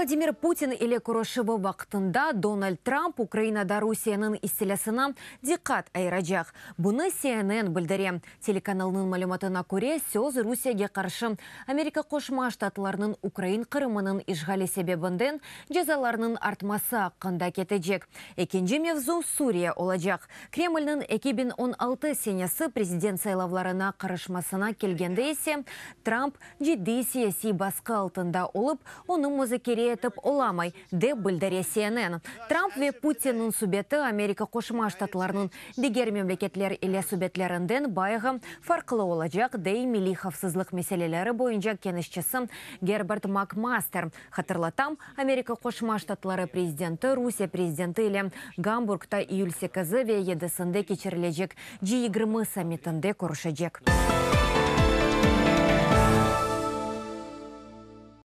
Владимир Путин или Курошева вақытында Дональд Трамп Украинада Русияның исселесіна диққат айрajaq. Бұны CNN білдіре. Телеканалының мәліметіне көре, сөз Русияге қаршы Америка Қошма Штатларының Украин қырымының ишғалі себебінден жазаларының артмасы аққында кетежек. Екінші мевзу Сурия олajaq. Кремльнің 2016 сенесі президент сайлавларына қарышмасына келгенде есе, Трамп жидді саяси басқы алтында олып, оның музыкере етіп оламай, деп білдіре CNN. Трамп ве Путиннің субеті Америка Қошма Штатларының дегер мемлекетлер иле субетлерінден байығы фарқылы олajaq, дей милли хавсызлық меселелері бойынша кенішчісі Герберт Макмастер. Хатырлатам, Америка Қошма Штатлары президенті, Русия президенті иле Гамбургта июль 8 ве 7-сінде кечерілежек G20 саммитінде көрішежек.